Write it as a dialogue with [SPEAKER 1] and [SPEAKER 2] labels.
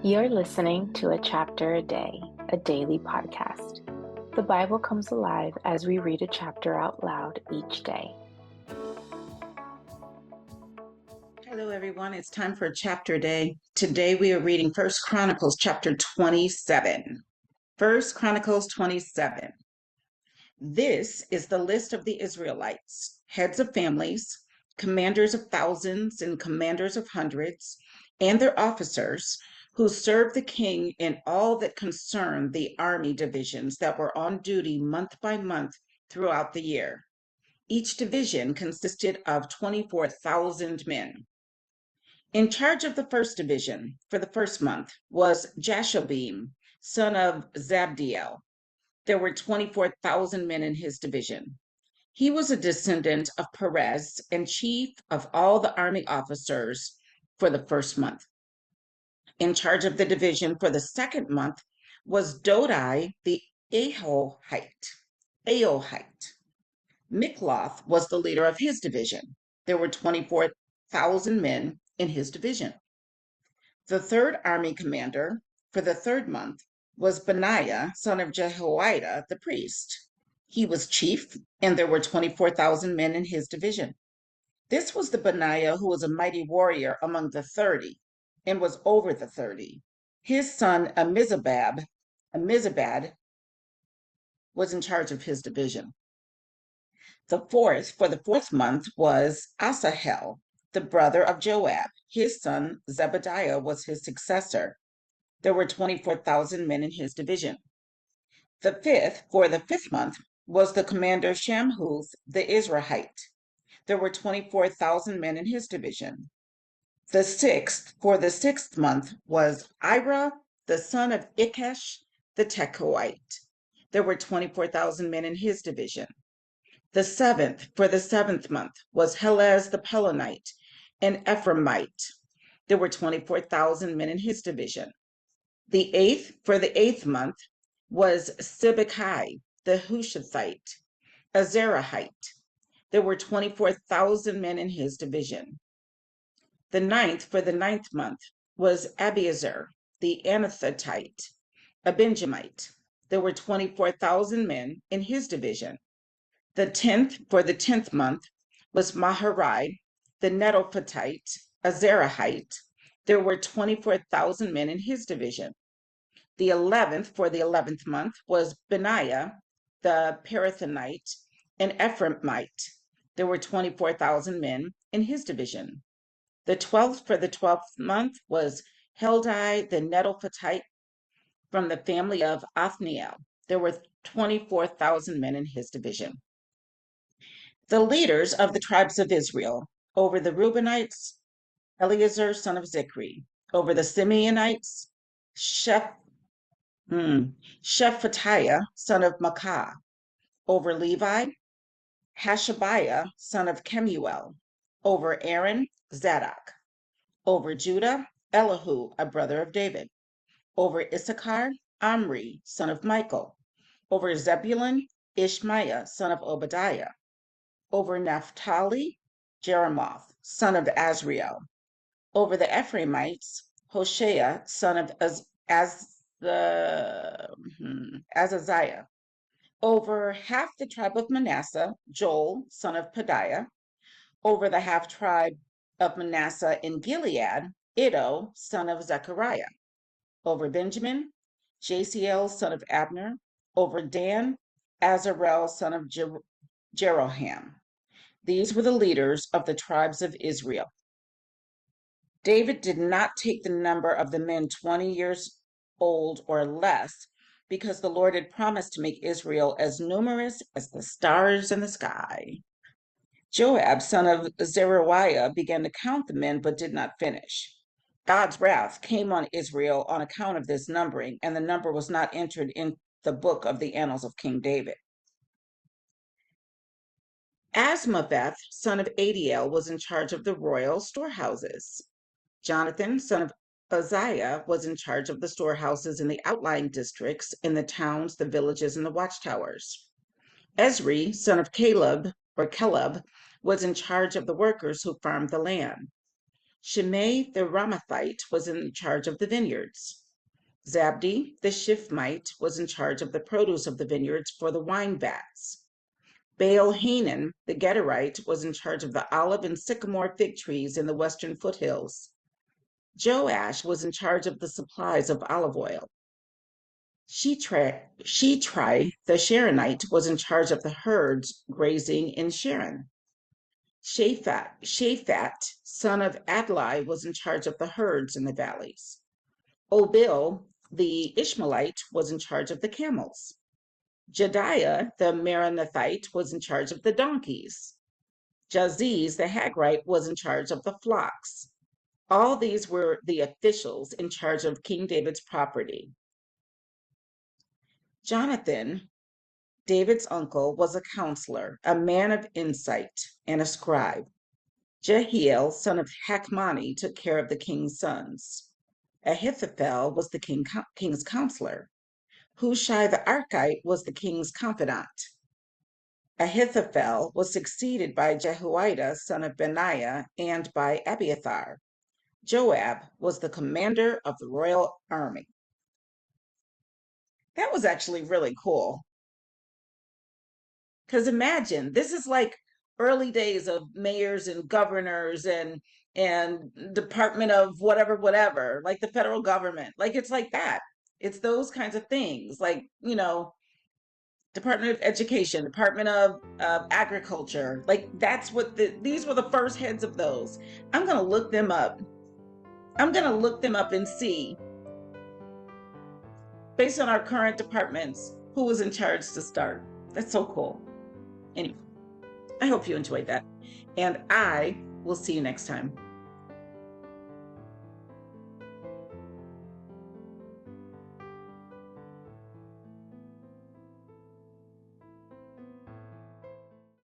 [SPEAKER 1] You're listening to A Chapter a Day, a daily podcast. The Bible comes alive as we read a chapter out loud each day.
[SPEAKER 2] Hello, everyone. It's time for a chapter a day. Today we are reading First Chronicles chapter 27. First Chronicles 27. This is the list of the Israelites, heads of families, commanders of thousands and commanders of hundreds, and their officers who served the king in all that concerned the army divisions that were on duty month by month throughout the year. Each division consisted of 24,000 men. In charge of the first division for the first month was Jashobeam, son of Zabdiel. There were 24,000 men in his division. He was a descendant of Perez and chief of all the army officers for the first month. In charge of the division for the second month was Dodai the Ahohite. Mikloth was the leader of his division. There were 24,000 men in his division. The third army commander for the third month was Benaiah, son of Jehoiada, the priest. He was chief, and there were 24,000 men in his division. This was the Benaiah who was a mighty warrior among the 30 and was over the 30. His son Amizabad was in charge of his division. The fourth for the fourth month was Asahel, the brother of Joab. His son Zebediah was his successor. There were 24,000 men in his division. The fifth for the fifth month was the commander Shamhuth the Israelite. There were 24,000 men in his division. The sixth for the sixth month was Ira, the son of Ikesh the Tekoite. There were 24,000 men in his division. The seventh for the seventh month was Helez the Pelonite, an Ephraimite. There were 24,000 men in his division. The eighth for the eighth month was Sibbecai the Hushathite, a Zerahite. There were 24,000 men in his division. The ninth for the ninth month was Abiezer the Anathatite, a Benjamite. There were 24,000 men in his division. The 10th for the 10th month was Maharai the Netophathite, a Zerahite. There were 24,000 men in his division. The 11th for the 11th month was Benaiah the Parathonite, an Ephraimite. There were 24,000 men in his division. The 12th for the 12th month was Heldai the Netophathite from the family of Othniel. There were 24,000 men in his division. The leaders of the tribes of Israel over the Reubenites, Eleazar son of Zikri; over the Simeonites, Shephatiah son of Makkah; over Levi, Hashabiah son of Kemuel; over Aaron, Zadok; over Judah, Elihu, a brother of David; over Issachar, Omri son of Michael; over Zebulun, Ishmaiah son of Obadiah; over Naphtali, Jeremoth, son of Azriel; over the Ephraimites, Hoshea, son of Azaziah; over half the tribe of Manasseh, Joel, son of Pedaiah; over the half tribe of Manasseh in Gilead, Iddo, son of Zechariah; over Benjamin, Jasiel, son of Abner; over Dan, Azarel, son of Jeroham. These were the leaders of the tribes of Israel. David did not take the number of the men 20 years old or less, because the Lord had promised to make Israel as numerous as the stars in the sky. Joab, son of Zeruiah, began to count the men, but did not finish. God's wrath came on Israel on account of this numbering, and the number was not entered in the book of the annals of King David. Asmaveth, son of Adiel, was in charge of the royal storehouses. Jonathan, son of Uzziah, was in charge of the storehouses in the outlying districts, in the towns, the villages, and the watchtowers. Ezri, son of Caleb, was in charge of the workers who farmed the land. Shimei the Ramathite was in charge of the vineyards. Zabdi the Shifmite was in charge of the produce of the vineyards for the wine vats. Baal-Hanan the Gederite was in charge of the olive and sycamore fig trees in the western foothills. Joash was in charge of the supplies of olive oil. Shitrai the Sharonite was in charge of the herds grazing in Sharon. Shaphat, son of Adlai, was in charge of the herds in the valleys. Obil, the Ishmaelite, was in charge of the camels. Jediah, the Meronothite, was in charge of the donkeys. Jaziz, the Hagrite, was in charge of the flocks. All these were the officials in charge of King David's property. Jonathan, David's uncle, was a counselor, a man of insight, and a scribe. Jehiel, son of Hakmani, took care of the king's sons. Ahithophel was the king's counselor. Hushai the Archite was the king's confidant. Ahithophel was succeeded by Jehoiada, son of Benaiah, and by Abiathar. Joab was the commander of the royal army. That was actually really cool. Because imagine, this is like early days of mayors and governors and department of whatever, like the federal government. Like it's like that. It's those kinds of things, like, Department of Education, Department of Agriculture. Like that's what these were the first heads of those. I'm gonna look them up. I'm gonna look them up and see, based on our current departments, who was in charge to start. That's so cool. Anyway, I hope you enjoyed that. And I will see you next time.